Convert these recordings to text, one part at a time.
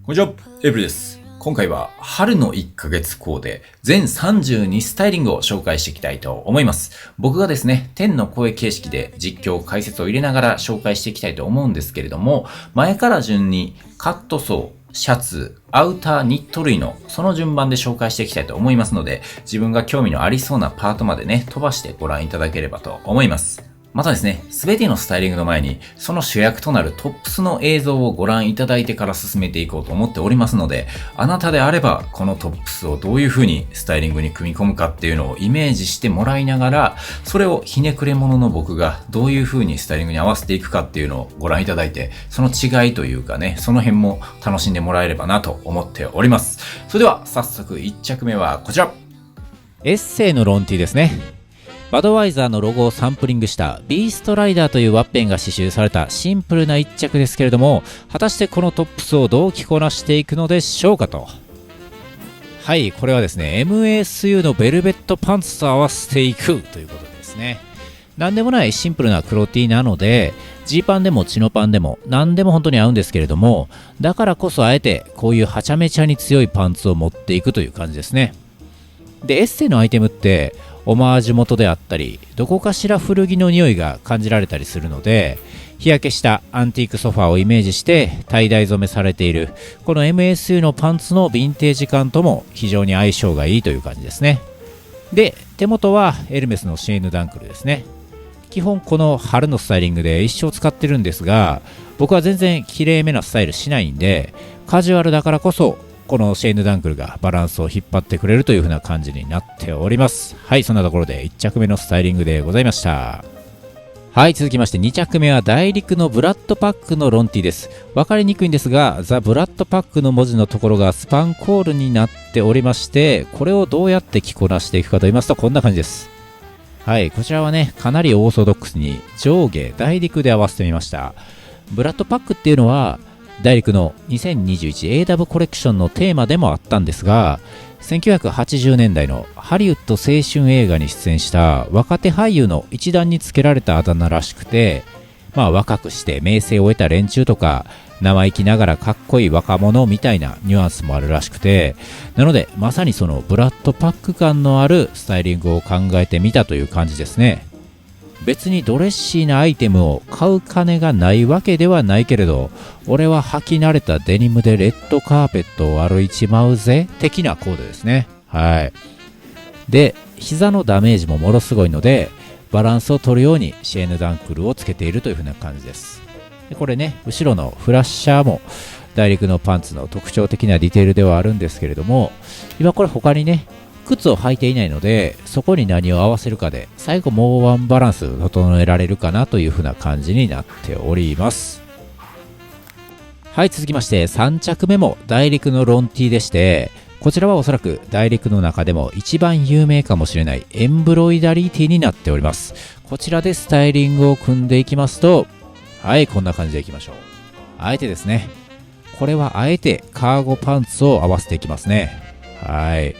こんにちは、エブリです。今回は春の1ヶ月コーデ全32スタイリングを紹介していきたいと思います。僕がですね、天の声形式で実況解説を入れながら紹介していきたいと思うんですけれども、前から順にカットソー、シャツ、アウター、ニット類のその順番で紹介していきたいと思いますので、自分が興味のありそうなパートまでね、飛ばしてご覧いただければと思います。またですね、すべてのスタイリングの前に、その主役となるトップスの映像をご覧いただいてから進めていこうと思っておりますので、あなたであれば、このトップスをどういう風にスタイリングに組み込むかっていうのをイメージしてもらいながら、それをひねくれ者の僕がどういう風にスタイリングに合わせていくかっていうのをご覧いただいて、その違いというかね、その辺も楽しんでもらえればなと思っております。それでは、早速1着目はこちら。エッセイのロンティですね。バドワイザーのロゴをサンプリングしたビーストライダーというワッペンが刺繍されたシンプルな一着ですけれども、果たしてこのトップスをどう着こなしていくのでしょうかと。はい、これはですね MASU のベルベットパンツと合わせていくということですね。なんでもないシンプルな黒 T なので、ジーパンでもチノパンでも何でも本当に合うんですけれども、だからこそあえてこういうはちゃめちゃに強いパンツを持っていくという感じですね。でエッセイのアイテムってオマージュ元であったり、どこかしら古着の匂いが感じられたりするので、日焼けしたアンティークソファーをイメージしてタイダイ染めされているこの MSU のパンツのヴィンテージ感とも非常に相性がいいという感じですね。で手元はエルメスのシェーヌダンクルですね。基本この春のスタイリングで一生使ってるんですが、僕は全然綺麗めなスタイルしないんで、カジュアルだからこそこのシェーヌダンクルがバランスを引っ張ってくれるという風な感じになっております。はい、そんなところで1着目のスタイリングでございました。はい、続きまして2着目は大陸のブラッドパックのロンティです。わかりにくいんですが、ザ・ブラッドパックの文字のところがスパンコールになっておりまして、これをどうやって着こなしていくかと言いますと、こんな感じです。はい、こちらはね、かなりオーソドックスに上下大陸で合わせてみました。ブラッドパックっていうのは大陸の 2021AW コレクションのテーマでもあったんですが、1980年代のハリウッド青春映画に出演した若手俳優の一団につけられたあだ名らしくて、若くして名声を得た連中とか生意気ながらかっこいい若者みたいなニュアンスもあるらしくて、なのでまさにそのブラッドパック感のあるスタイリングを考えてみたという感じですね。別にドレッシーなアイテムを買う金がないわけではないけれど、俺は履き慣れたデニムでレッドカーペットを歩いちまうぜ的なコーデですね。はい。で膝のダメージもものすごいので、バランスを取るようにシェーヌダンクルをつけているという風な感じです。でこれね、後ろのフラッシャーも大陸のパンツの特徴的なディテールではあるんですけれども、今これ他にね靴を履いていないので、そこに何を合わせるかで最後もうワンバランス整えられるかなという風な感じになっております。はい、続きまして3着目も大陸のロンティでして、こちらはおそらく大陸の中でも一番有名かもしれないエンブロイダリーティになっております。こちらでスタイリングを組んでいきますと、はい、こんな感じでいきましょう。あえてですね、これはあえてカーゴパンツを合わせていきますね。はい、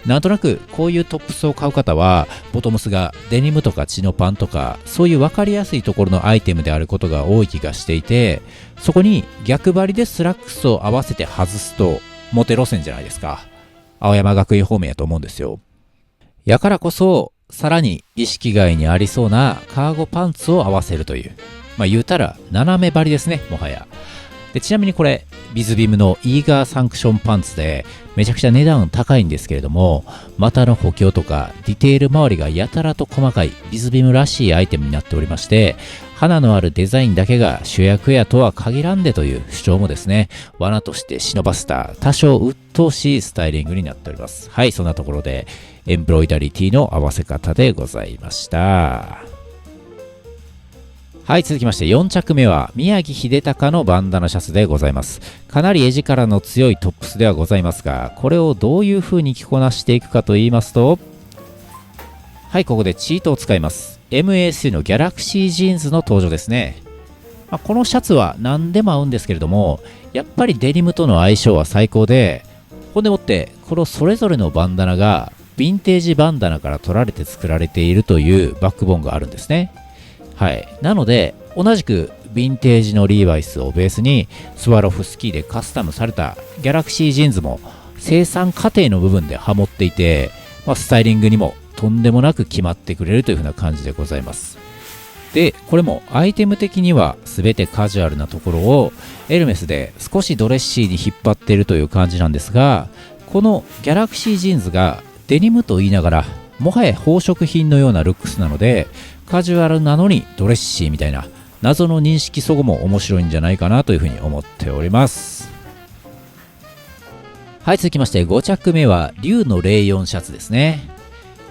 なんとなくこういうトップスを買う方はボトムスがデニムとかチノパンとかそういう分かりやすいところのアイテムであることが多い気がしていて、そこに逆張りでスラックスを合わせて外すとモテ路線じゃないですか。青山学院方面やと思うんですよ。やからこそさらに意識外にありそうなカーゴパンツを合わせるという、言うたら斜め張りですね、もはや。でちなみにこれビズビムのイーガーサンクションパンツでめちゃくちゃ値段高いんですけれども、股の補強とかディテール周りがやたらと細かいビズビムらしいアイテムになっておりまして、花のあるデザインだけが主役やとは限らんでという主張もですね、罠として忍ばせた多少鬱陶しいスタイリングになっております。はい、そんなところでエンブロイダリティの合わせ方でございました。はい、続きまして4着目は宮城秀隆のバンダナシャツでございます。かなり絵力の強いトップスではございますが、これをどういう風に着こなしていくかと言いますと、はい、ここでチートを使います。 MAC のギャラクシージーンズの登場ですね。このシャツは何でも合うんですけれども、やっぱりデニムとの相性は最高で、ほんでもってこのそれぞれのバンダナがヴィンテージバンダナから取られて作られているというバックボーンがあるんですね。はい、なので同じくヴィンテージのリーバイスをベースにスワロフスキーでカスタムされたギャラクシージーンズも生産過程の部分でハモっていて、スタイリングにもとんでもなく決まってくれるという風な感じでございます。で、これもアイテム的には全てカジュアルなところをエルメスで少しドレッシーに引っ張っているという感じなんですが、このギャラクシージーンズがデニムと言いながらもはや宝飾品のようなルックスなので、カジュアルなのにドレッシーみたいな謎の認識そごも面白いんじゃないかなというふうに思っております。はい、続きまして5着目は竜のレイヨンシャツですね。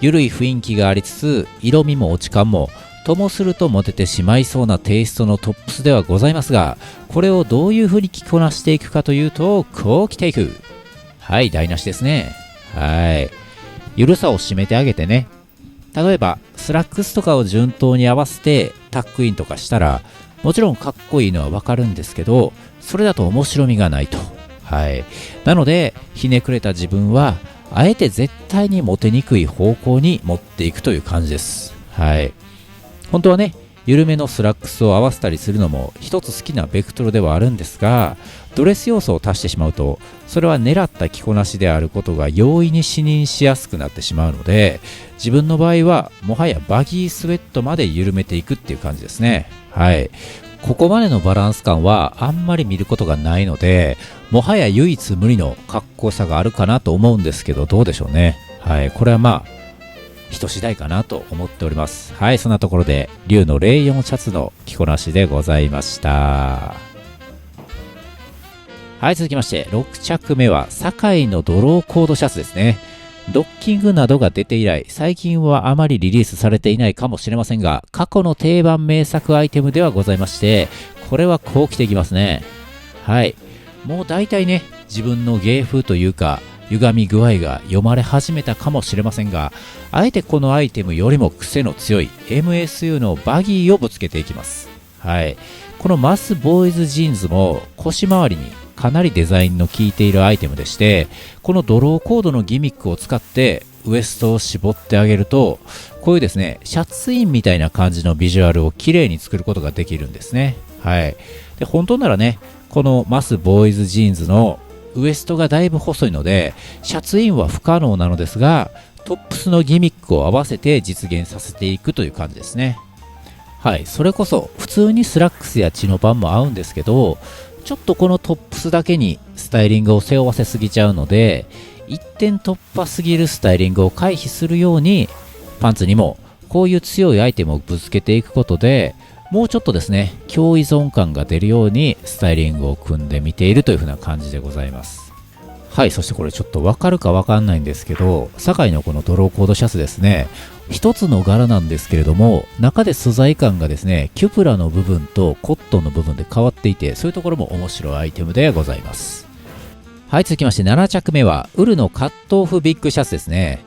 ゆるい雰囲気がありつつ色味も落ち感もともするとモテてしまいそうなテイストのトップスではございますが、これをどういう風に着こなしていくかというと、こう着ていく。はい、台無しですね。はい。ゆるさを締めてあげてね。例えば、スラックスとかを順当に合わせてタックインとかしたら、もちろんかっこいいのはわかるんですけど、それだと面白みがないと。はい。なので、ひねくれた自分は、あえて絶対にモテにくい方向に持っていくという感じです。はい。本当はね、緩めのスラックスを合わせたりするのも一つ好きなベクトルではあるんですが、ドレス要素を足してしまうと、それは狙った着こなしであることが容易に視認しやすくなってしまうので、自分の場合はもはやバギースウェットまで緩めていくっていう感じですね。はい。ここまでのバランス感はあんまり見ることがないので、もはや唯一無二のかっこよさがあるかなと思うんですけど、どうでしょうね。はい。これは人次第かなと思っております。はい、そんなところで竜のレイヨンシャツの着こなしでございました。はい、続きまして6着目は堺のドローコードシャツですね。ドッキングなどが出て以来、最近はあまりリリースされていないかもしれませんが、過去の定番名作アイテムではございまして、これはこう着ていきますね。はい、もう大体ね、自分の芸風というか歪み具合が読まれ始めたかもしれませんが、あえてこのアイテムよりも癖の強い MSU のバギーをぶつけていきます。はい。このマスボーイズジーンズも腰回りにかなりデザインの効いているアイテムでして、このドローコードのギミックを使ってウエストを絞ってあげると、こういうですね、シャツインみたいな感じのビジュアルを綺麗に作ることができるんですね。はい。で、本当ならね、このマスボーイズジーンズのウエストがだいぶ細いのでシャツインは不可能なのですが、トップスのギミックを合わせて実現させていくという感じですね。はい、それこそ普通にスラックスやチノパンも合うんですけど、ちょっとこのトップスだけにスタイリングを背負わせすぎちゃうので、一点突破すぎるスタイリングを回避するようにパンツにもこういう強いアイテムをぶつけていくことで、もうちょっとですね、強依存感が出るようにスタイリングを組んでみているという風な感じでございます。はい、そしてこれちょっとわかるかわかんないんですけど、堺のこのドローコードシャツですね、一つの柄なんですけれども、中で素材感がですね、キュプラの部分とコットンの部分で変わっていて、そういうところも面白いアイテムでございます。はい、続きまして7着目はウルのカットオフビッグシャツですね。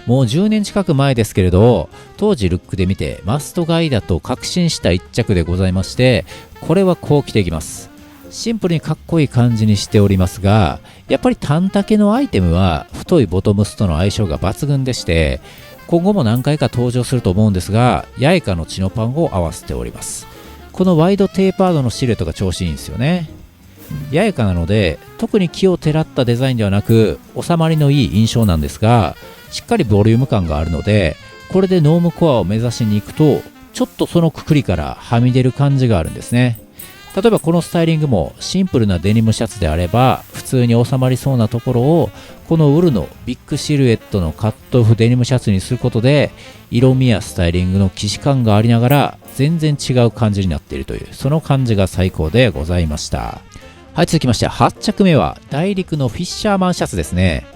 もう10年近く前ですけれど、当時ルックで見てマスト買いだと確信した一着でございまして、これはこう着ていきます。シンプルにかっこいい感じにしておりますが、やっぱり短丈のアイテムは太いボトムスとの相性が抜群でして、今後も何回か登場すると思うんですが、ヤエカのチノパンを合わせております。このワイドテーパードのシルエットが調子いいんですよね。ヤエカなので特に気をてらったデザインではなく、収まりのいい印象なんですが、しっかりボリューム感があるので、これでノームコアを目指しに行くと、ちょっとそのくくりからはみ出る感じがあるんですね。例えばこのスタイリングもシンプルなデニムシャツであれば普通に収まりそうなところを、このウルのビッグシルエットのカットオフデニムシャツにすることで、色味やスタイリングの既視感がありながら全然違う感じになっているという、その感じが最高でございました。はい、続きまして8着目は大陸のフィッシャーマンシャツですね。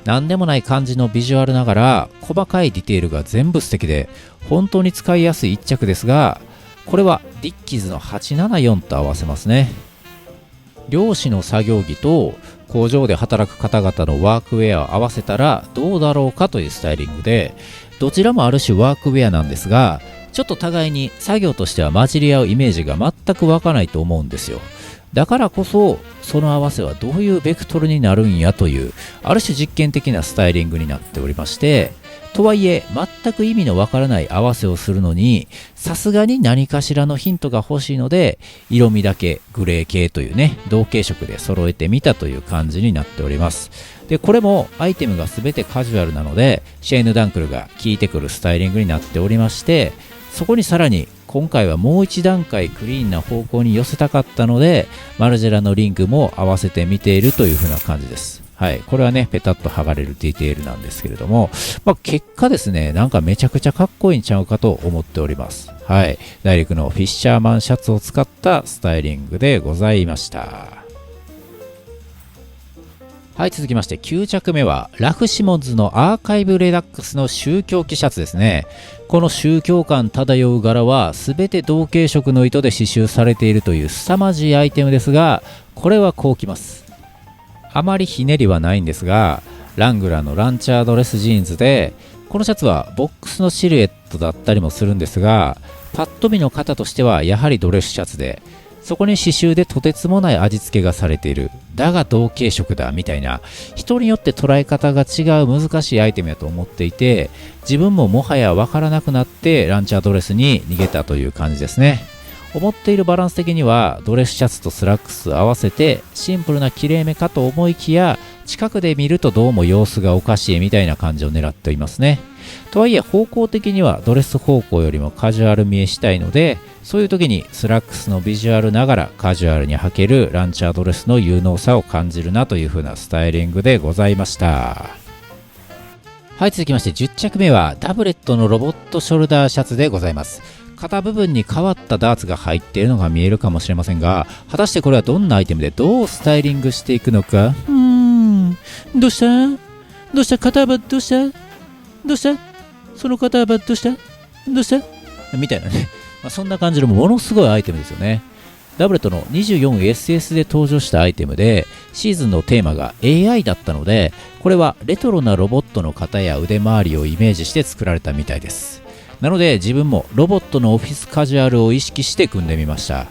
なんでもない感じのビジュアルながら細かいディテールが全部素敵で本当に使いやすい一着ですが、これはディッキーズの874と合わせますね。漁師の作業着と工場で働く方々のワークウェアを合わせたらどうだろうかというスタイリングで、どちらもある種ワークウェアなんですが、ちょっと互いに作業としては混じり合うイメージが全く湧かないと思うんですよ。だからこそその合わせはどういうベクトルになるんやという、ある種実験的なスタイリングになっておりまして、とはいえ全く意味のわからない合わせをするのにさすがに何かしらのヒントが欲しいので、色味だけグレー系というね同系色で揃えてみたという感じになっております。でこれもアイテムが全てカジュアルなのでシェーヌ・ダンクルが効いてくるスタイリングになっておりまして、そこにさらに今回はもう一段階クリーンな方向に寄せたかったのでマルジェラのリングも合わせてみているという風な感じです。はい、これはねペタッと剥がれるディテールなんですけれども、結果ですねなんかめちゃくちゃかっこいいんちゃうかと思っております。はい、大陸のフィッシャーマンシャツを使ったスタイリングでございました。はい、続きまして9着目はラフシモンズのアーカイブレダックスの宗教旗シャツですね。この宗教感漂う柄は全て同系色の糸で刺繍されているという凄まじいアイテムですが、これはこうきます。あまりひねりはないんですが、ラングラーのランチャードレスジーンズで、このシャツはボックスのシルエットだったりもするんですが、パッと見の型としてはやはりドレスシャツで、そこに刺繍でとてつもない味付けがされている、だが同系色だみたいな、人によって捉え方が違う難しいアイテムやと思っていて、自分ももはやわからなくなってランチャードレスに逃げたという感じですね。思っているバランス的にはドレスシャツとスラックス合わせてシンプルなきれいめかと思いきや、近くで見るとどうも様子がおかしいみたいな感じを狙っていますね。とはいえ方向的にはドレス方向よりもカジュアル見えしたいので、そういう時にスラックスのビジュアルながらカジュアルに履けるランチャードレスの有能さを感じるなという風なスタイリングでございました。はい、続きまして10着目はダブレットのロボットショルダーシャツでございます。肩部分に変わったダーツが入っているのが見えるかもしれませんが、果たしてこれはどんなアイテムでどうスタイリングしていくのか。どうした肩幅どうしたその肩幅どうしたみたいなね、そんな感じのものすごいアイテムですよね。ダブレットの 24SS で登場したアイテムで、シーズンのテーマが AI だったので、これはレトロなロボットの肩や腕周りをイメージして作られたみたいです。なので自分もロボットのオフィスカジュアルを意識して組んでみました。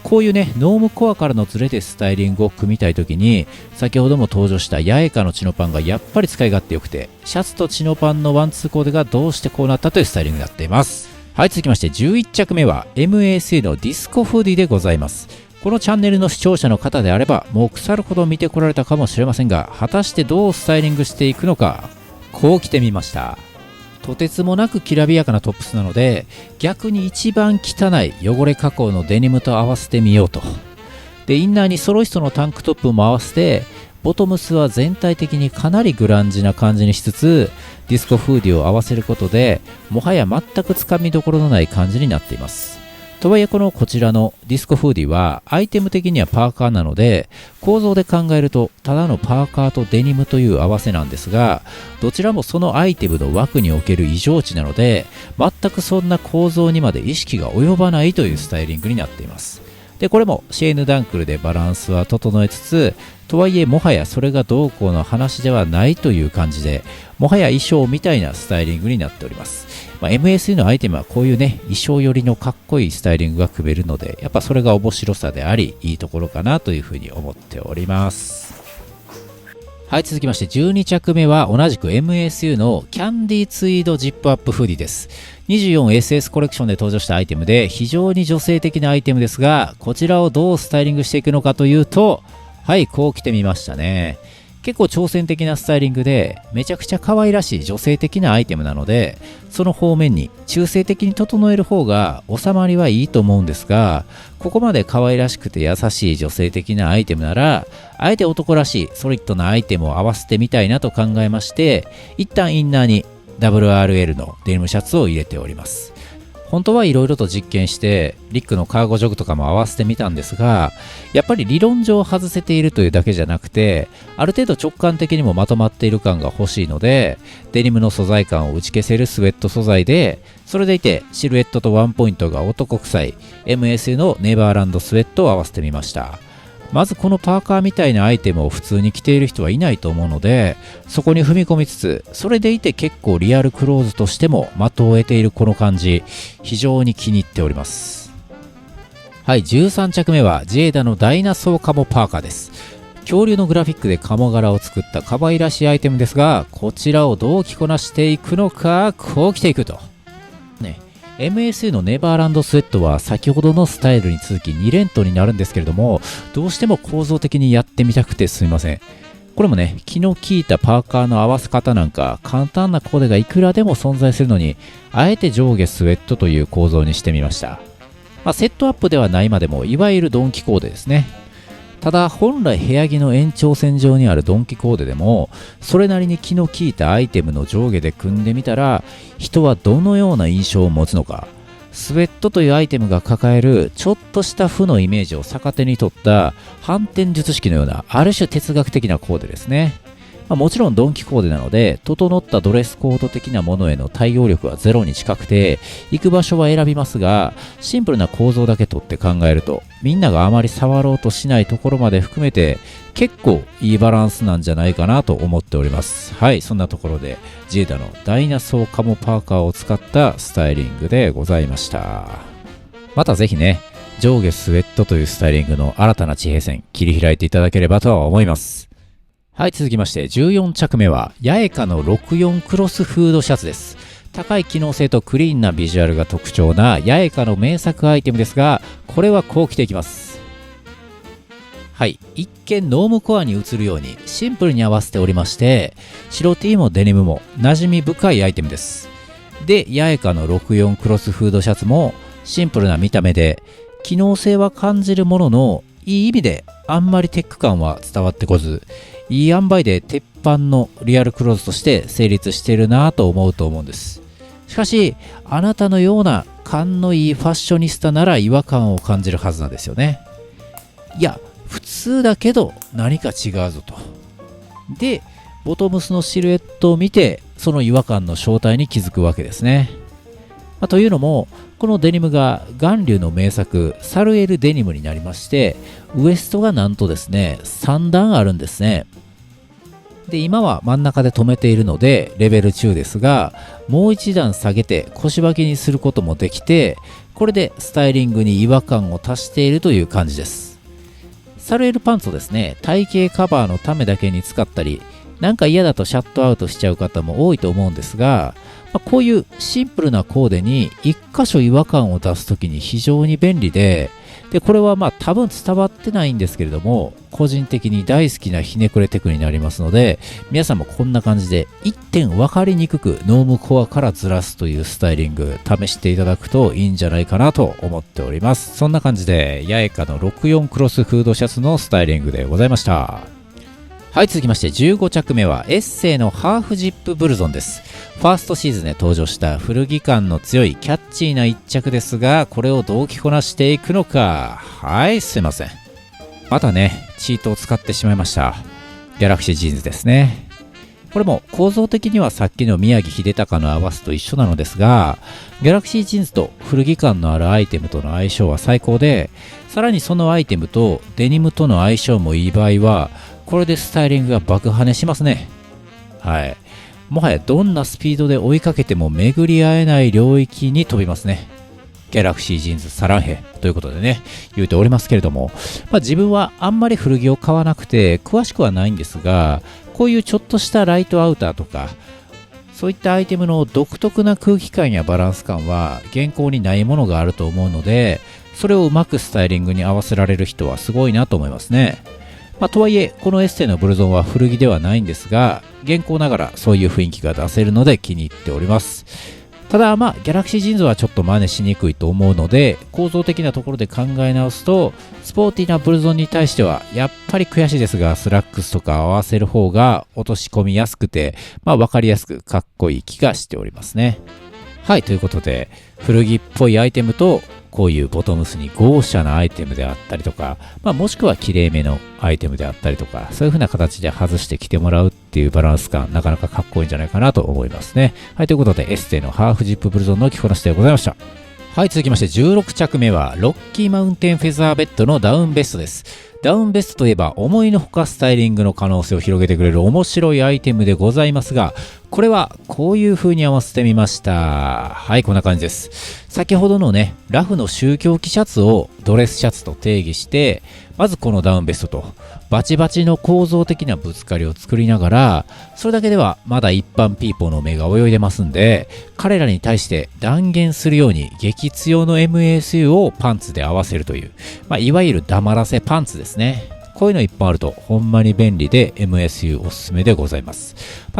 こういうねノームコアからのズレでスタイリングを組みたいときに、先ほども登場したヤエカのチノパンがやっぱり使い勝手良くて、シャツとチノパンのワンツーコーデがどうしてこうなったというスタイリングになっています。はい、続きまして11着目は MAC のディスコフーディでございます。このチャンネルの視聴者の方であればもう腐るほど見てこられたかもしれませんが、果たしてどうスタイリングしていくのか、こう着てみました。とてつもなくきらびやかなトップスなので、逆に一番汚い汚れ加工のデニムと合わせてみようと。でインナーにソロイストのタンクトップも合わせて、ボトムスは全体的にかなりグランジな感じにしつつ、ディスコフーディを合わせることでもはや全くつかみどころのない感じになっています。とはいえこちらのディスコフーディはアイテム的にはパーカーなので、構造で考えるとただのパーカーとデニムという合わせなんですが、どちらもそのアイテムの枠における異常値なので、全くそんな構造にまで意識が及ばないというスタイリングになっています。でこれもシェーヌ・ダンクルでバランスは整えつつ、とはいえもはやそれがどうこうの話ではないという感じで、もはや衣装みたいなスタイリングになっております。MSE のアイテムはこういうね衣装寄りのかっこいいスタイリングが組めるので、やっぱそれが面白さでありいいところかなというふうに思っております。はい、続きまして12着目は同じく MSU のキャンディツイードジップアップフーディです。 24SS コレクションで登場したアイテムで非常に女性的なアイテムですが、こちらをどうスタイリングしていくのかというと、はい、こう着てみましたね。結構挑戦的なスタイリングでめちゃくちゃ可愛らしい女性的なアイテムなので、その方面に中性的に整える方が収まりはいいと思うんですが、ここまで可愛らしくて優しい女性的なアイテムなら、あえて男らしいソリッドなアイテムを合わせてみたいなと考えまして、一旦インナーに WRL のデニムシャツを入れております。本当はいろいろと実験してリックのカーゴジョグとかも合わせてみたんですが、やっぱり理論上外せているというだけじゃなくて、ある程度直感的にもまとまっている感が欲しいので、デニムの素材感を打ち消せるスウェット素材で、それでいてシルエットとワンポイントが男臭い MS のネバーランドスウェットを合わせてみました。まずこのパーカーみたいなアイテムを普通に着ている人はいないと思うので、そこに踏み込みつつ、それでいて結構リアルクローズとしても的を得ているこの感じ、非常に気に入っております。はい、13着目はジェーダのダイナソーカモパーカーです。恐竜のグラフィックで鴨柄を作った可愛らしいアイテムですが、こちらをどう着こなしていくのか、こう着ていくと。ね。MSU のネバーランドスウェットは先ほどのスタイルに続き2連投になるんですけれども、どうしても構造的にやってみたくてすみません。これもね、気の利いたパーカーの合わせ方なんか簡単なコーデがいくらでも存在するのに、あえて上下スウェットという構造にしてみました。セットアップではないまでも、いわゆるドンキコーデですね。ただ本来部屋着の延長線上にあるドンキコーデでもそれなりに気の利いたアイテムの上下で組んでみたら人はどのような印象を持つのか、スウェットというアイテムが抱えるちょっとした負のイメージを逆手に取った反転術式のようなある種哲学的なコーデですね。もちろんドンキコーデなので整ったドレスコード的なものへの対応力はゼロに近くて行く場所は選びますが、シンプルな構造だけ取って考えるとみんながあまり触ろうとしないところまで含めて結構いいバランスなんじゃないかなと思っております。はい、そんなところでジーダのダイナソーカモパーカーを使ったスタイリングでございました。またぜひね、上下スウェットというスタイリングの新たな地平線切り開いていただければとは思います。はい、続きまして14着目はヤエカの64クロスフードシャツです。高い機能性とクリーンなビジュアルが特徴なヤエカの名作アイテムですが、これはこう着ていきます。はい、一見ノームコアに映るようにシンプルに合わせておりまして、白 T もデニムも馴染み深いアイテムです。で、ヤエカの64クロスフードシャツもシンプルな見た目で機能性は感じるものの、いい意味であんまりテック感は伝わってこず、いい塩梅で鉄板のリアルクローズとして成立しているなぁと思うんです。しかしあなたのような勘のいいファッショニスタなら違和感を感じるはずなんですよね。いや普通だけど何か違うぞと。でボトムスのシルエットを見てその違和感の正体に気づくわけですね。というのもこのデニムが巌流の名作サルエルデニムになりまして、ウエストがなんとですね3段あるんですね。で今は真ん中で止めているのでレベル中ですが、もう一段下げて腰履きにすることもできて、これでスタイリングに違和感を足しているという感じです。サルエルパンツをですね体型カバーのためだけに使ったり、なんか嫌だとシャットアウトしちゃう方も多いと思うんですが、こういうシンプルなコーデに一箇所違和感を出すときに非常に便利で、これは多分伝わってないんですけれども、個人的に大好きなひねくれテクになりますので、皆さんもこんな感じで一点分かりにくくノームコアからずらすというスタイリング試していただくといいんじゃないかなと思っております。そんな感じでヤエカの64クロスフードシャツのスタイリングでございました。はい、続きまして15着目はエッセイのハーフジップブルゾンです。ファーストシーズンで登場した古着感の強いキャッチーな一着ですが、これをどう着こなしていくのか。はい、すいません。またね、チートを使ってしまいました。ギャラクシージーンズですね。これも構造的にはさっきの宮城秀隆の合わせと一緒なのですが、ギャラクシージーンズと古着感のあるアイテムとの相性は最高で、さらにそのアイテムとデニムとの相性もいい場合は、これでスタイリングが爆跳ねしますね。はい。もはやどんなスピードで追いかけても巡り合えない領域に飛びますね。ギャラクシージーンズサランヘということでね、言うておりますけれども、自分はあんまり古着を買わなくて詳しくはないんですが、こういうちょっとしたライトアウターとか、そういったアイテムの独特な空気感やバランス感は現行にないものがあると思うので、それをうまくスタイリングに合わせられる人はすごいなと思いますね。とはいえこのエッセイのブルゾンは古着ではないんですが、現行ながらそういう雰囲気が出せるので気に入っております。ただギャラクシージーンズはちょっと真似しにくいと思うので、構造的なところで考え直すとスポーティーなブルゾンに対してはやっぱり悔しいですが、スラックスとか合わせる方が落とし込みやすくて分かりやすくかっこいい気がしておりますね。はい、ということで古着っぽいアイテムとこういうボトムスに豪華なアイテムであったりとか、もしくは綺麗めのアイテムであったりとか、そういう風な形で外して着てもらうっていうバランス感、なかなかかっこいいんじゃないかなと思いますね。はい、ということでエッセイのハーフジップブルゾンの着こなしでございました。はい、続きまして16着目はロッキーマウンテンフェザーベッドのダウンベストです。ダウンベストといえば思いのほかスタイリングの可能性を広げてくれる面白いアイテムでございますが、これはこういう風に合わせてみました。はい、こんな感じです。先ほどのねラフの宗教着シャツをドレスシャツと定義して、まずこのダウンベストとバチバチの構造的なぶつかりを作りながら、それだけではまだ一般ピーポーの目が泳いでますんで、彼らに対して断言するように激強の MASU をパンツで合わせるという、いわゆる黙らせパンツですね。こういうの一本あるとほんまに便利で MASU おすすめでございます。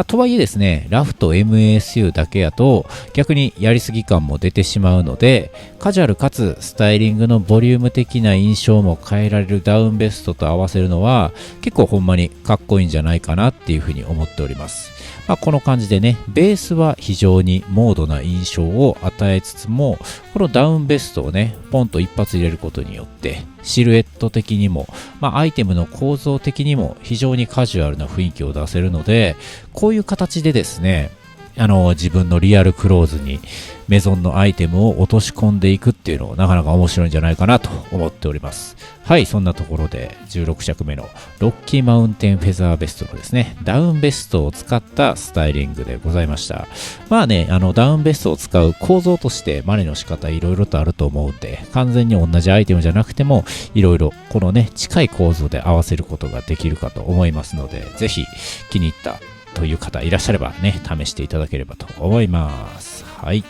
とはいえですね、ラフと MASU だけやと逆にやりすぎ感も出てしまうので、カジュアルかつスタイリングのボリューム的な印象も変えられるダウンベストと合わせるのは結構ほんまにかっこいいんじゃないかなっていうふうに思っております。この感じでね、ベースは非常にモードな印象を与えつつも、このダウンベストをね、ポンと一発入れることによって、シルエット的にも、アイテムの構造的にも非常にカジュアルな雰囲気を出せるので、こういう形でですね、自分のリアルクローズにメゾンのアイテムを落とし込んでいくっていうのをなかなか面白いんじゃないかなと思っております。はい、そんなところで16着目のロッキーマウンテンフェザーベストのですね、ダウンベストを使ったスタイリングでございました。ダウンベストを使う構造としてマネの仕方いろいろとあると思うんで、完全に同じアイテムじゃなくてもいろいろこのね、近い構造で合わせることができるかと思いますので、ぜひ気に入ったという方いらっしゃればね、試していただければと思います。はい。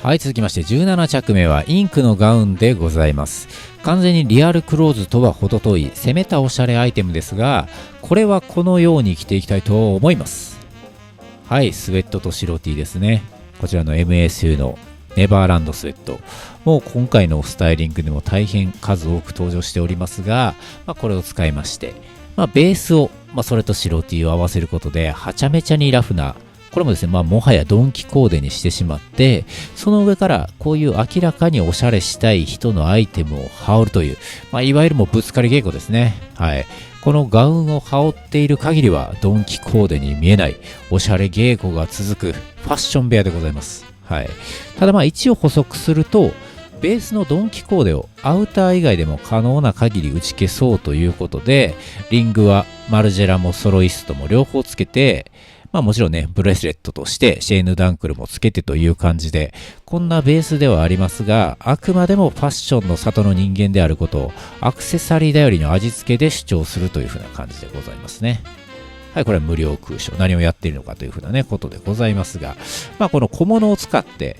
はい、続きまして17着目はインクのガウンでございます。完全にリアルクローズとは程遠い攻めたおしゃれアイテムですが、これはこのように着ていきたいと思います。はい、スウェットと白 T ですね。こちらの MASU のネバーランドスウェット。もう今回のスタイリングでも大変数多く登場しておりますが、これを使いまして、ベースを、それと白 T を合わせることで、はちゃめちゃにラフな、これもですね、もはやドンキコーデにしてしまって、その上からこういう明らかにおしゃれしたい人のアイテムを羽織るという、いわゆるもうぶつかり稽古ですね。はい。このガウンを羽織っている限りは、ドンキコーデに見えない、おしゃれ稽古が続くファッション部屋でございます。はい。ただ一応補足すると、ベースのドンキコーデをアウター以外でも可能な限り打ち消そうということで、リングはマルジェラもソロイストも両方つけて、もちろんね、ブレスレットとしてシェーヌダンクルもつけてという感じで、こんなベースではありますが、あくまでもファッションの里の人間であることをアクセサリー頼りの味付けで主張するという風な感じでございますね。はい、これは無料空所。何をやっているのかというふうなね、ことでございますが、この小物を使って、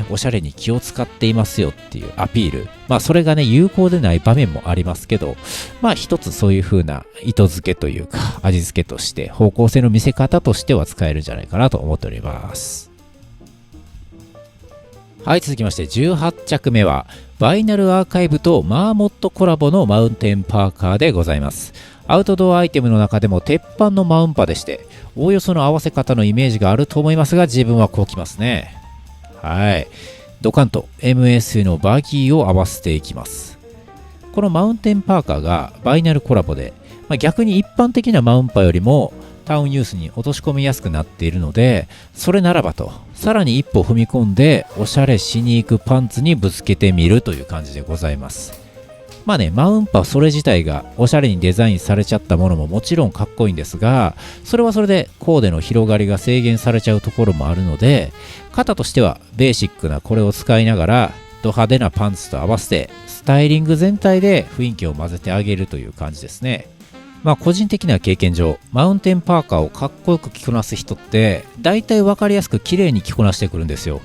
おしゃれに気を使っていますよっていうアピール。それがね、有効でない場面もありますけど、一つそういうふうな意図付けというか、味付けとして、方向性の見せ方としては使えるんじゃないかなと思っております。はい、続きまして18着目は、バイナルアーカイブとマーモットコラボのマウンテンパーカーでございます。アウトドアアイテムの中でも鉄板のマウンパでして、おおよその合わせ方のイメージがあると思いますが、自分はこうきますね。はい。ドカンと MASU のバギーを合わせていきます。このマウンテンパーカーがバイナルコラボで、逆に一般的なマウンパよりもタウンユースに落とし込みやすくなっているので、それならばと、さらに一歩踏み込んでおしゃれしに行くパンツにぶつけてみるという感じでございます。マウンパそれ自体がおしゃれにデザインされちゃったものももちろんかっこいいんですが、それはそれでコーデの広がりが制限されちゃうところもあるので、肩としてはベーシックなこれを使いながらド派手なパンツと合わせてスタイリング全体で雰囲気を混ぜてあげるという感じですね。個人的な経験上、マウンテンパーカーをかっこよく着こなす人って大体分かりやすく綺麗に着こなしてくるんですよ。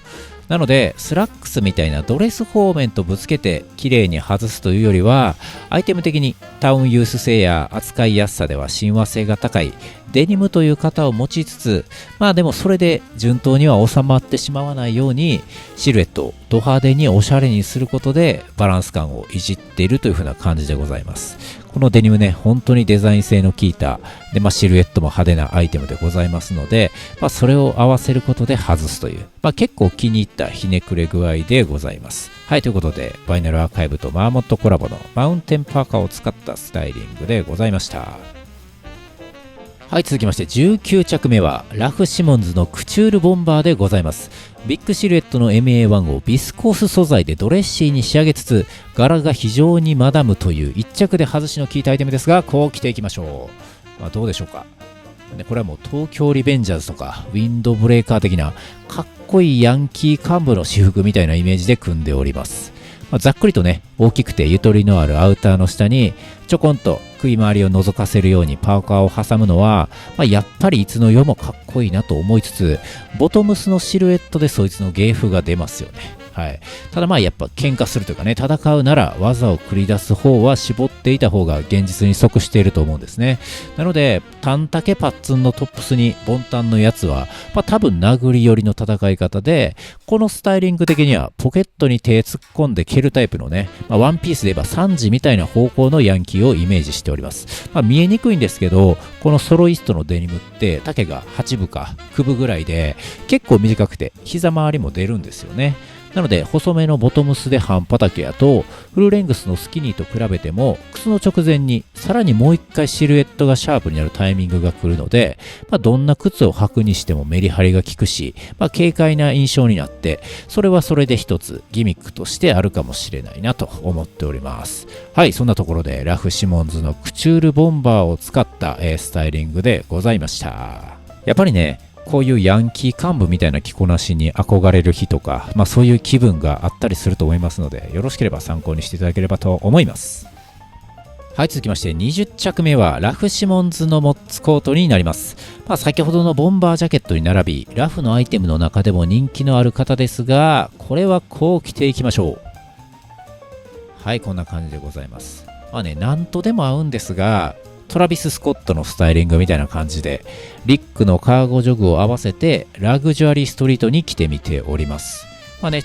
なのでスラックスみたいなドレス方面とぶつけて綺麗に外すというよりは、アイテム的にタウンユース性や扱いやすさでは親和性が高いデニムという型を持ちつつ、でもそれで順当には収まってしまわないようにシルエットをド派手におしゃれにすることでバランス感をいじっているという風な感じでございます。このデニムね、本当にデザイン性の効いたで、シルエットも派手なアイテムでございますので、それを合わせることで外すという、結構気に入ったひねくれ具合でございます。はい、ということでバイナルアーカイブとマーモットコラボのマウンテンパーカーを使ったスタイリングでございました。はい、続きまして19着目はラフシモンズのクチュールボンバーでございます。ビッグシルエットの MA1 をビスコース素材でドレッシーに仕上げつつ、柄が非常にマダムという一着で外しの効いたアイテムですが、こう着ていきましょう。どうでしょうか。これはもう東京リベンジャーズとかウィンドブレーカー的なかっこいいヤンキー幹部の私服みたいなイメージで組んでおります。ざっくりとね、大きくてゆとりのあるアウターの下にちょこんと食い回りを覗かせるようにパーカーを挟むのは、やっぱりいつの世もかっこいいなと思いつつ、ボトムスのシルエットでそいつの芸風が出ますよね。はい、ただやっぱ喧嘩するというかね、戦うなら技を繰り出す方は絞っていた方が現実に即していると思うんですね。なので短丈パッツンのトップスにボンタンのやつは、多分殴り寄りの戦い方で、このスタイリング的にはポケットに手突っ込んで蹴るタイプのね、ワンピースで言えばサンジみたいな方向のヤンキーをイメージしております。見えにくいんですけど、このソロイストのデニムって丈が8分か9分ぐらいで結構短くて膝周りも出るんですよね。なので細めのボトムスで半パタケやとフルレングスのスキニーと比べても靴の直前にさらにもう一回シルエットがシャープになるタイミングが来るので、どんな靴を履くにしてもメリハリが効くし、軽快な印象になって、それはそれで一つギミックとしてあるかもしれないなと思っております。はい、そんなところでラフ・シモンズのクチュールボンバーを使ったスタイリングでございました。やっぱりね、こういうヤンキー幹部みたいな着こなしに憧れる日とか、そういう気分があったりすると思いますので、よろしければ参考にしていただければと思います。はい、続きまして20着目はラフ・シモンズのモッツコートになります。先ほどのボンバージャケットに並び、ラフのアイテムの中でも人気のある方ですが、これはこう着ていきましょう。はい、こんな感じでございます。なんとでも合うんですが、トラビス・スコットのスタイリングみたいな感じで、リックのカーゴジョグを合わせてラグジュアリーストリートに着てみております。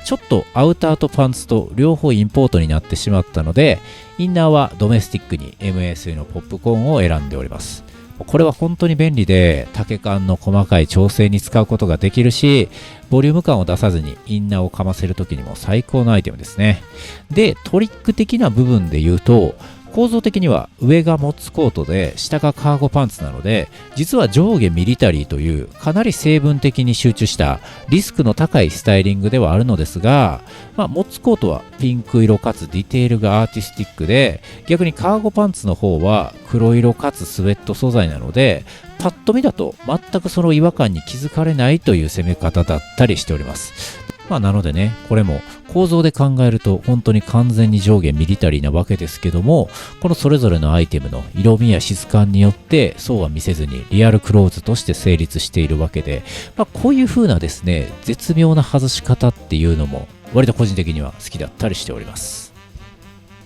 ちょっとアウターとパンツと両方インポートになってしまったので、インナーはドメスティックに MSU のポップコーンを選んでおります。これは本当に便利で、丈感の細かい調整に使うことができるし、ボリューム感を出さずにインナーをかませるときにも最高のアイテムですね。で、トリック的な部分で言うと、構造的には上がモッツコートで下がカーゴパンツなので、実は上下ミリタリーというかなり成分的に集中したリスクの高いスタイリングではあるのですが、モッツコートはピンク色かつディテールがアーティスティックで、逆にカーゴパンツの方は黒色かつスウェット素材なので、パッと見だと全くその違和感に気づかれないという攻め方だったりしております。なのでね、これも構造で考えると本当に完全に上下ミリタリーなわけですけども、このそれぞれのアイテムの色味や質感によってそうは見せずにリアルクローズとして成立しているわけで、こういう風なですね、絶妙な外し方っていうのも割と個人的には好きだったりしております。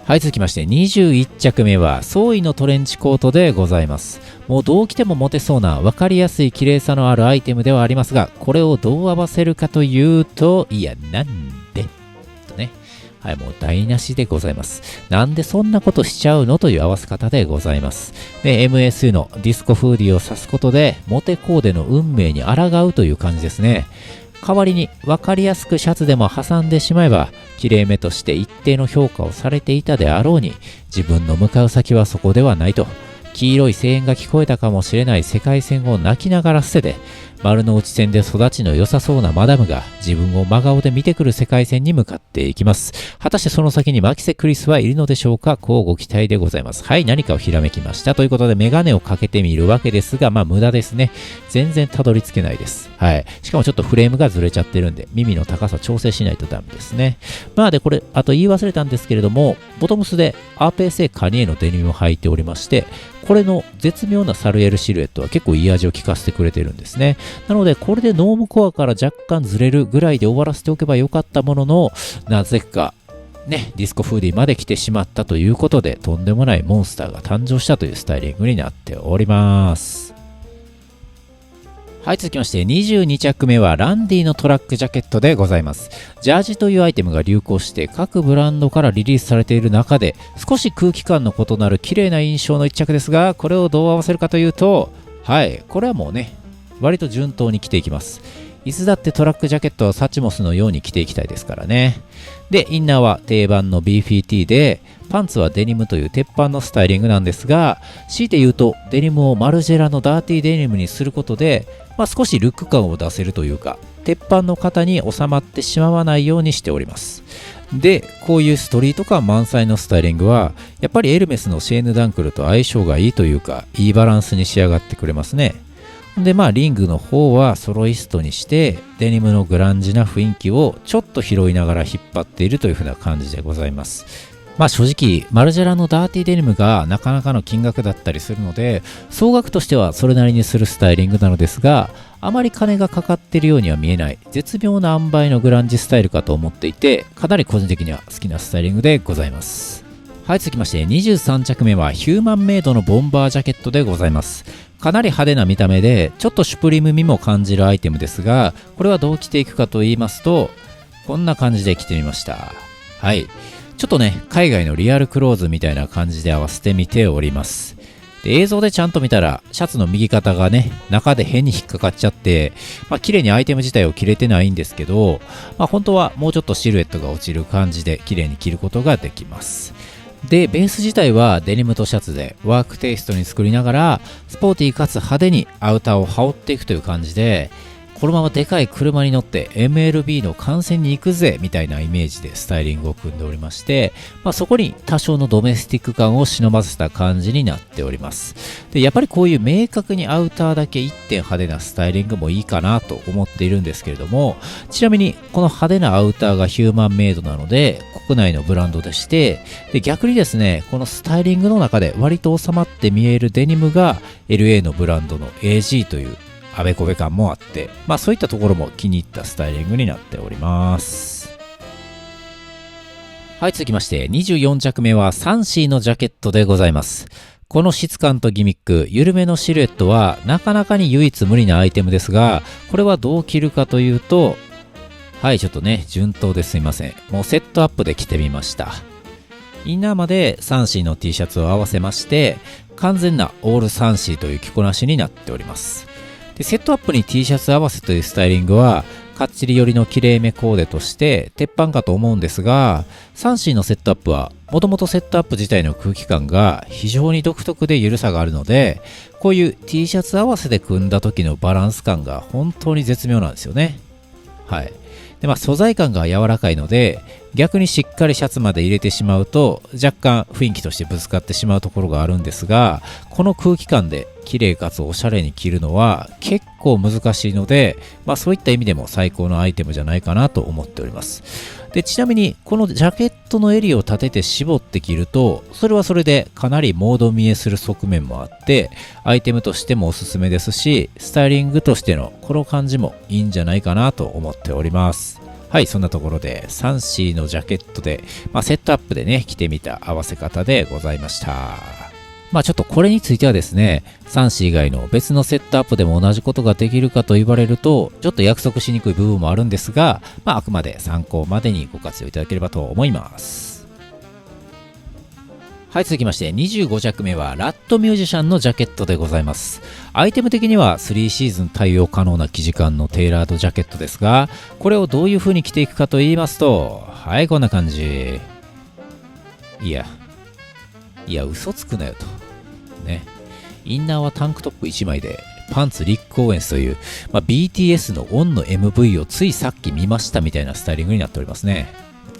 はい、続きまして21着目はソーイのトレンチコートでございます。もうどう着てもモテそうな分かりやすい綺麗さのあるアイテムではありますが、これをどう合わせるかというと、いやなんでとね、はい、もう台無しでございます。なんでそんなことしちゃうのという合わせ方でございます。で、MSU のディスコフーディーを指すことでモテコーデの運命に抗うという感じですね。代わりに分かりやすくシャツでも挟んでしまえば、綺麗めとして一定の評価をされていたであろうに、自分の向かう先はそこではないと、黄色い声援が聞こえたかもしれない世界線を泣きながら捨てて、丸の内線で育ちの良さそうなマダムが自分を真顔で見てくる世界線に向かっていきます。果たしてその先にマキセ・クリスはいるのでしょうか。こうご期待でございます。はい、何かをひらめきました。ということでメガネをかけてみるわけですが、無駄ですね。全然たどり着けないです。はい。しかもちょっとフレームがずれちゃってるんで、耳の高さ調整しないとダメですね。で、これ、あと言い忘れたんですけれども、ボトムスで RPSA カニエのデニムを履いておりまして、これの絶妙なサルエルシルエットは結構いい味を効かせてくれてるんですね。なので、これでノームコアから若干ずれるぐらいで終わらせておけばよかったものの、なぜか、ね、ディスコフーディーまで来てしまったということで、とんでもないモンスターが誕生したというスタイリングになっております。はい、続きまして22着目はランディのトラックジャケットでございます。ジャージというアイテムが流行して各ブランドからリリースされている中で少し空気感の異なる綺麗な印象の一着ですが、これをどう合わせるかというと、はい、これはもうね、割と順当に着ていきます。いつだってトラックジャケットはサチモスのように着ていきたいですからね。で、インナーは定番の BFT で、パンツはデニムという鉄板のスタイリングなんですが、強いて言うとデニムをマルジェラのダーティーデニムにすることで、少しルック感を出せるというか、鉄板の型に収まってしまわないようにしております。で、こういうストリート感満載のスタイリングは、やっぱりエルメスのシェーヌ・ダンクルと相性がいいというか、いいバランスに仕上がってくれますね。でリングの方はソロイストにしてデニムのグランジな雰囲気をちょっと拾いながら引っ張っているという風な感じでございます。正直マルジェラのダーティーデニムがなかなかの金額だったりするので、総額としてはそれなりにするスタイリングなのですが、あまり金がかかっているようには見えない絶妙な塩梅のグランジスタイルかと思っていて、かなり個人的には好きなスタイリングでございます。はい、続きまして23着目はヒューマンメイドのボンバージャケットでございます。かなり派手な見た目でちょっとシュプリーム味も感じるアイテムですが、これはどう着ていくかと言いますと、こんな感じで着てみました。はい、ちょっとね海外のリアルクローズみたいな感じで合わせてみております。で映像でちゃんと見たらシャツの右肩がね中で変に引っかかっちゃって、綺麗にアイテム自体を着れてないんですけど、本当はもうちょっとシルエットが落ちる感じで綺麗に着ることができます。でベース自体はデニムとシャツでワークテイストに作りながら、スポーティーかつ派手にアウターを羽織っていくという感じで、このままでかい車に乗って MLB の観戦に行くぜみたいなイメージでスタイリングを組んでおりまして、そこに多少のドメスティック感を忍ばせた感じになっております。でやっぱりこういう明確にアウターだけ1点派手なスタイリングもいいかなと思っているんですけれども、ちなみにこの派手なアウターがヒューマンメイドなので国内のブランドでして、で逆にですねこのスタイリングの中で割と収まって見えるデニムが LA のブランドの AG というあべこべ感もあって、そういったところも気に入ったスタイリングになっております。はい、続きまして24着目はサンシーのジャケットでございます。この質感とギミック、緩めのシルエットはなかなかに唯一無二なアイテムですが、これはどう着るかというと、はい、ちょっとね順当ですいません。もうセットアップで着てみました。インナーまでサンシーの T シャツを合わせまして、完全なオールサンシーという着こなしになっております。でセットアップに T シャツ合わせというスタイリングはかっちり寄りのきれいめコーデとして鉄板かと思うんですが、サンシーのセットアップはもともとセットアップ自体の空気感が非常に独特で緩さがあるので、こういう T シャツ合わせで組んだ時のバランス感が本当に絶妙なんですよね。はい。で素材感が柔らかいので、逆にしっかりシャツまで入れてしまうと若干雰囲気としてぶつかってしまうところがあるんですが、この空気感で綺麗かつおしゃれに着るのは結構難しいので、そういった意味でも最高のアイテムじゃないかなと思っております。でちなみにこのジャケットの襟を立てて絞って着ると、それはそれでかなりモード見えする側面もあって、アイテムとしてもおすすめですし、スタイリングとしてのこの感じもいいんじゃないかなと思っております。はい、そんなところでサンシーのジャケットで、セットアップでね着てみた合わせ方でございました。ちょっとこれについてはですね、サンシー以外の別のセットアップでも同じことができるかと言われるとちょっと約束しにくい部分もあるんですが、あくまで参考までにご活用いただければと思います。はい、続きまして25着目はラットミュージシャンのジャケットでございます。アイテム的には3シーズン対応可能な生地感のテイラードジャケットですが、これをどういう風に着ていくかと言いますと、はい、こんな感じ。いや嘘つくなよとね。インナーはタンクトップ1枚でパンツリック・オーエンスという、BTS のオンの MV をついさっき見ましたみたいなスタイリングになっておりますね。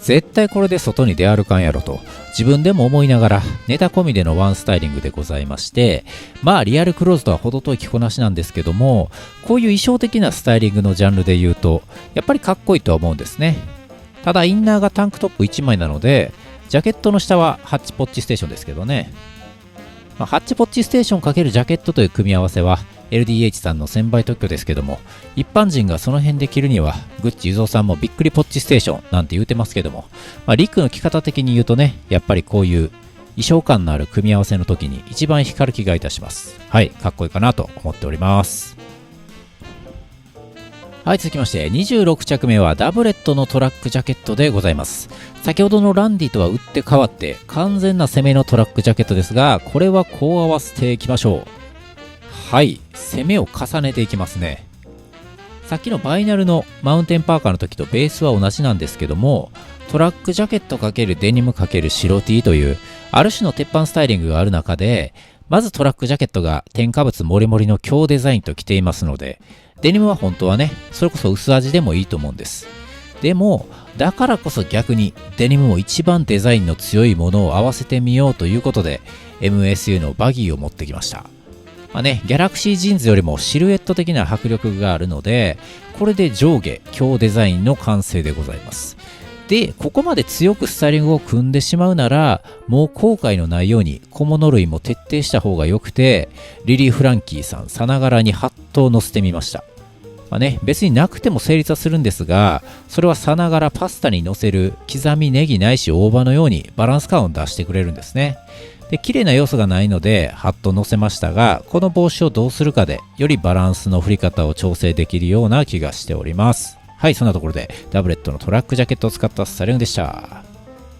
絶対これで外に出歩かんやろと自分でも思いながら、ネタ込みでのワンスタイリングでございまして、リアルクローズとは程遠い着こなしなんですけども、こういう衣装的なスタイリングのジャンルで言うとやっぱりかっこいいとは思うんですね。ただインナーがタンクトップ1枚なので、ジャケットの下はハッチポッチステーションですけどね。ハッチポッチステーション×ジャケットという組み合わせは LDH さんの1000倍特許ですけども、一般人がその辺で着るにはグッチゆぞうさんもびっくりポッチステーションなんて言うてますけども、リックの着方的に言うとね、やっぱりこういう衣装感のある組み合わせの時に一番光る気がいたします。はい、かっこいいかなと思っております。はい、続きまして26着目はダブレットのトラックジャケットでございます。先ほどのランディとは打って変わって完全な攻めのトラックジャケットですが、これはこう合わせていきましょう。はい、攻めを重ねていきますね。さっきのバイナルのマウンテンパーカーの時とベースは同じなんですけども、トラックジャケット×デニム×白 T というある種の鉄板スタイリングがある中で、まずトラックジャケットが添加物もりもりの強デザインと着ていますので、デニムは本当はね、それこそ薄味でもいいと思うんです。でもだからこそ逆にデニムも一番デザインの強いものを合わせてみようということで MSU のバギーを持ってきました。ギャラクシージーンズよりもシルエット的な迫力があるので、これで上下強デザインの完成でございます。で、ここまで強くスタイリングを組んでしまうなら、もう後悔のないように小物類も徹底した方が良くて、リリー・フランキーさんさながらにハットを乗せてみました。別になくても成立はするんですが、それはさながらパスタに乗せる刻みネギないし大葉のようにバランス感を出してくれるんですね。で、綺麗な要素がないのでハットを乗せましたが、この帽子をどうするかでよりバランスの振り方を調整できるような気がしております。はい、そんなところでダブレットのトラックジャケットを使ったスタイリングでした。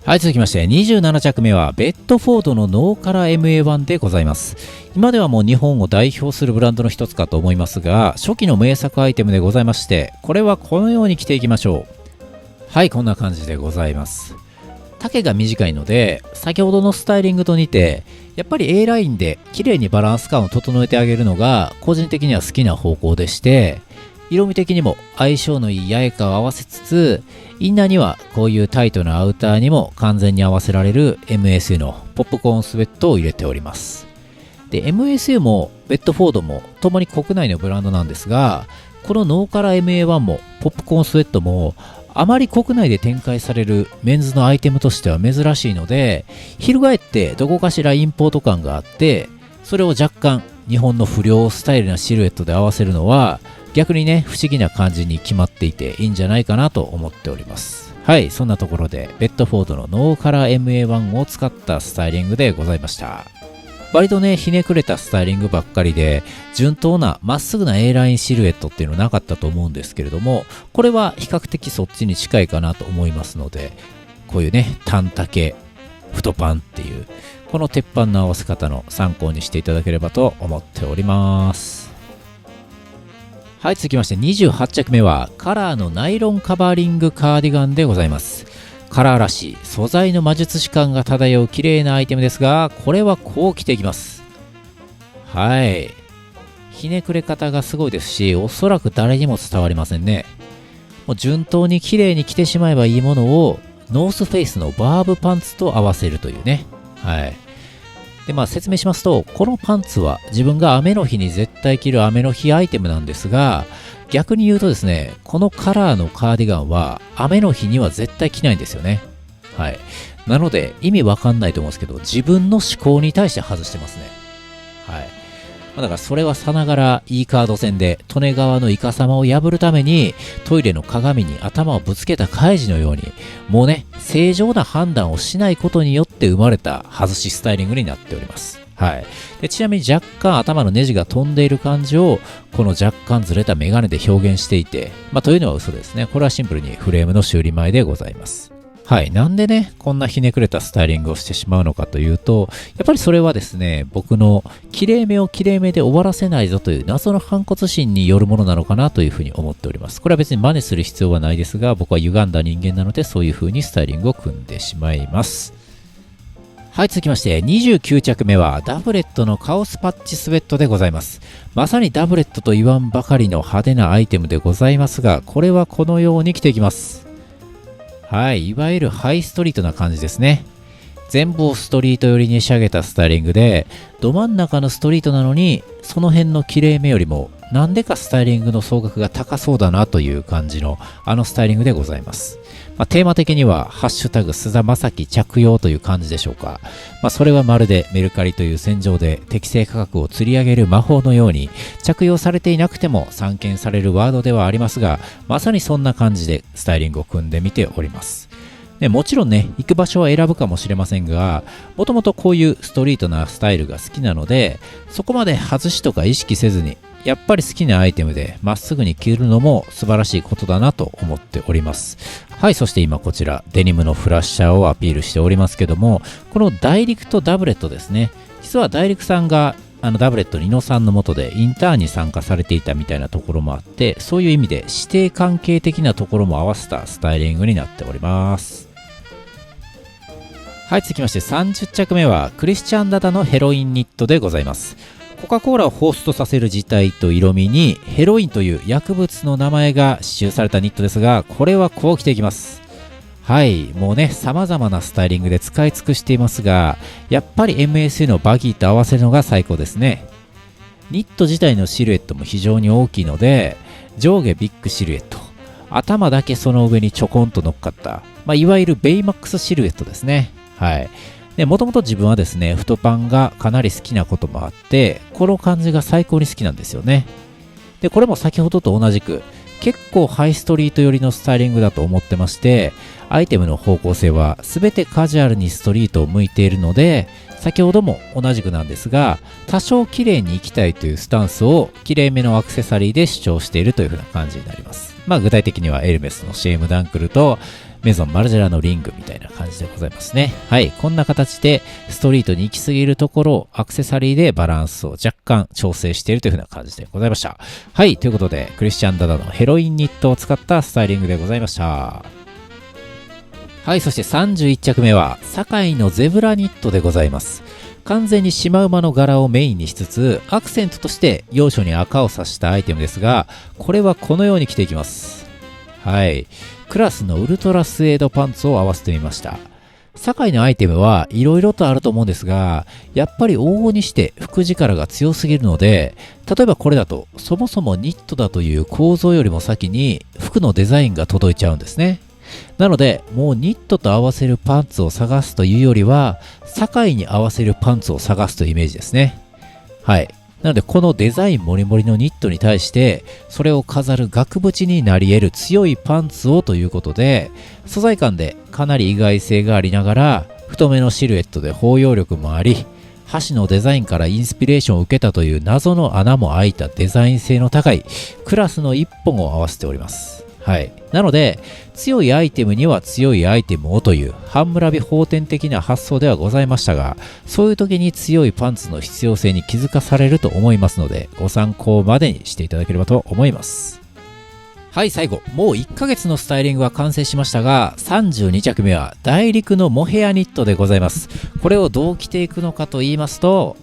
はい、続きまして27着目はベッドフォードのノーカラー MA1 でございます。今ではもう日本を代表するブランドの一つかと思いますが、初期の名作アイテムでございまして、これはこのように着ていきましょう。はい、こんな感じでございます。丈が短いので、先ほどのスタイリングと似て、やっぱり A ラインで綺麗にバランス感を整えてあげるのが個人的には好きな方向でして、色味的にも相性のいい八重花を合わせつつ、インナーにはこういうタイトなアウターにも完全に合わせられる MSU のポップコーンスウェットを入れております。で、MSU もベッドフォードもともに国内のブランドなんですが、このノーカラー MA1 もポップコーンスウェットもあまり国内で展開されるメンズのアイテムとしては珍しいので、翻ってどこかしらインポート感があって、それを若干日本の不良スタイルなシルエットで合わせるのは逆にね、不思議な感じに決まっていていいんじゃないかなと思っております。はい、そんなところでベッドフォードのノーカラー MA1 を使ったスタイリングでございました。割とね、ひねくれたスタイリングばっかりで、順当なまっすぐな A ラインシルエットっていうのなかったと思うんですけれども、これは比較的そっちに近いかなと思いますので、こういうね、短丈太パンっていうこの鉄板の合わせ方の参考にしていただければと思っております。はい、続きまして28着目はカラーのナイロンカバーリングカーディガンでございます。カラーらしい素材の魔術師感が漂う綺麗なアイテムですが、これはこう着ていきます。はい、ひねくれ方がすごいですし、おそらく誰にも伝わりませんね。もう順当に綺麗に着てしまえばいいものをノースフェイスのバーブパンツと合わせるというね。はい。で、説明しますと、このパンツは自分が雨の日に絶対着る雨の日アイテムなんですが、逆に言うとですね、このカラーのカーディガンは雨の日には絶対着ないんですよね。はい。なので意味わかんないと思うんですけど、自分の思考に対して外してますね。はい。だからそれはさながら E カード戦で利根川のイカ様を破るためにトイレの鏡に頭をぶつけたカイジのように、もうね、正常な判断をしないことによって生まれた外しスタイリングになっております。はい。で、ちなみに若干頭のネジが飛んでいる感じをこの若干ずれたメガネで表現していて、というのは嘘ですね。これはシンプルにフレームの修理前でございます。はい。なんでね、こんなひねくれたスタイリングをしてしまうのかというと、やっぱりそれはですね、僕の綺麗めを綺麗めで終わらせないぞという謎の反骨心によるものなのかなというふうに思っております。これは別に真似する必要はないですが、僕は歪んだ人間なのでそういうふうにスタイリングを組んでしまいます。はい、続きまして29着目はダブレットのカオスパッチスウェットでございます。まさにダブレットと言わんばかりの派手なアイテムでございますが、これはこのように着ていきます。はい、いわゆるハイストリートな感じですね。全部をストリート寄りに仕上げたスタイリングで、ど真ん中のストリートなのに、その辺の綺麗めよりも、なんでかスタイリングの総額が高そうだなという感じの、スタイリングでございます。テーマ的には、ハッシュタグ菅田将暉着用という感じでしょうか。それはまるでメルカリという戦場で適正価格を釣り上げる魔法のように、着用されていなくても散見されるワードではありますが、まさにそんな感じでスタイリングを組んでみております。もちろんね、行く場所は選ぶかもしれませんが、もともとこういうストリートなスタイルが好きなので、そこまで外しとか意識せずに、やっぱり好きなアイテムでまっすぐに着るのも素晴らしいことだなと思っております。はい、そして今こちらデニムのフラッシャーをアピールしておりますけども、このダイリクとダブレットですね。実はダイリクさんがダブレットニノさんの下でインターンに参加されていたみたいなところもあって、そういう意味で師弟関係的なところも合わせたスタイリングになっております。はい、続きまして30着目はクリスチャンダダのヘロインニットでございます。コカ・コーラをホーストさせる字体と色味にヘロインという薬物の名前が刺繍されたニットですが、これはこう着ていきます。はい、もうね、様々なスタイリングで使い尽くしていますが、やっぱり MSU のバギーと合わせるのが最高ですね。ニット自体のシルエットも非常に大きいので、上下ビッグシルエット、頭だけその上にちょこんと乗っかった、いわゆるベイマックスシルエットですね。はい。で、もともと自分はですね、太パンがかなり好きなこともあって、この感じが最高に好きなんですよね。で、これも先ほどと同じく、結構ハイストリート寄りのスタイリングだと思ってまして、アイテムの方向性は全てカジュアルにストリートを向いているので、先ほども同じくなんですが、多少綺麗に行きたいというスタンスを綺麗めのアクセサリーで主張しているという風な感じになります。具体的にはエルメスのシェームダンクルとメゾンマルジェラのリングみたいな感じでございますね。はい。こんな形でストリートに行き過ぎるところをアクセサリーでバランスを若干調整しているという風な感じでございました。はい。ということで、クリスチャン・ダダのヘロインニットを使ったスタイリングでございました。はい。そして31着目は、堺のゼブラニットでございます。完全にシマウマの柄をメインにしつつ、アクセントとして要所に赤を刺したアイテムですが、これはこのように着ていきます。はい。クラスのウルトラスエードパンツを合わせてみました。堺のアイテムはいろいろとあると思うんですが、やっぱり往々にして服力が強すぎるので、例えばこれだとそもそもニットだという構造よりも先に服のデザインが届いちゃうんですね。なので、もうニットと合わせるパンツを探すというよりは、堺に合わせるパンツを探すというイメージですね。はい。なので、このデザインもりもりのニットに対して、それを飾る額縁になり得る強いパンツをということで、素材感でかなり意外性がありながら、太めのシルエットで包容力もあり、箸のデザインからインスピレーションを受けたという謎の穴も開いたデザイン性の高いクラスの一本を合わせております。はい。なので、強いアイテムには強いアイテムをという半村美法典的な発想ではございましたが、そういう時に強いパンツの必要性に気づかされると思いますので、ご参考までにしていただければと思います。はい、最後。もう1ヶ月のスタイリングは完成しましたが、32着目は大陸のモヘアニットでございます。これをどう着ていくのかと言いますと、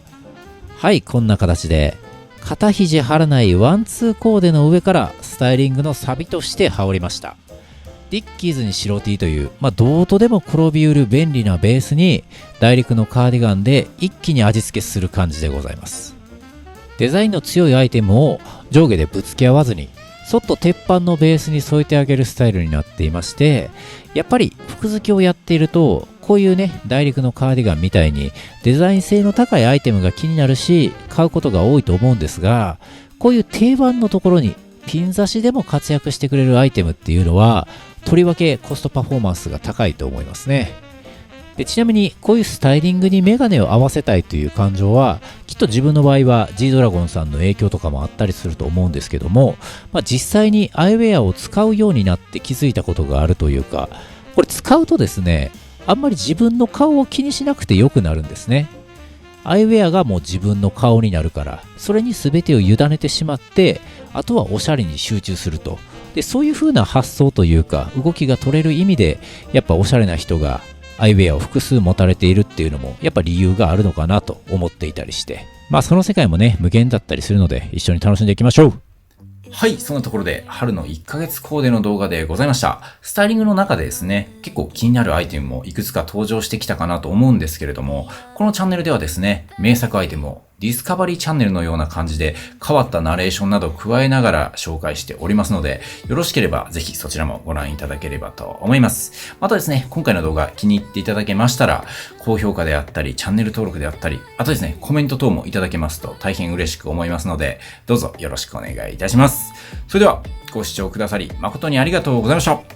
はい、こんな形で、肩肘張らないワンツーコーデの上からスタイリングのサビとして羽織りました。ディッキーズに白 T という、どうとでも転びうる便利なベースに大陸のカーディガンで一気に味付けする感じでございます。デザインの強いアイテムを上下でぶつけ合わずに、そっと鉄板のベースに添えてあげるスタイルになっていまして、やっぱり服好きをやっていると、こういうね、大陸のカーディガンみたいにデザイン性の高いアイテムが気になるし、買うことが多いと思うんですが、こういう定番のところにピン刺しでも活躍してくれるアイテムっていうのは、とりわけコストパフォーマンスが高いと思いますね。で、ちなみにこういうスタイリングにメガネを合わせたいという感情は、きっと自分の場合は G ドラゴンさんの影響とかもあったりすると思うんですけども、実際にアイウェアを使うようになって気づいたことがあるというか、これ使うとですね、あんまり自分の顔を気にしなくてよくなるんですね。アイウェアがもう自分の顔になるから、それに全てを委ねてしまって、あとはおしゃれに集中すると。で、そういう風な発想というか、動きが取れる意味で、やっぱおしゃれな人がアイウェアを複数持たれているっていうのも、やっぱ理由があるのかなと思っていたりして。その世界もね、無限だったりするので、一緒に楽しんでいきましょう。はい、そんなところで春の1ヶ月コーデの動画でございました。スタイリングの中でですね、結構気になるアイテムもいくつか登場してきたかなと思うんですけれども、このチャンネルではですね、名作アイテムをディスカバリーチャンネルのような感じで変わったナレーションなどを加えながら紹介しておりますので、よろしければぜひそちらもご覧いただければと思います。またですね、今回の動画気に入っていただけましたら、高評価であったり、チャンネル登録であったり、あとですね、コメント等もいただけますと大変嬉しく思いますので、どうぞよろしくお願いいたします。それでは、ご視聴くださり誠にありがとうございました。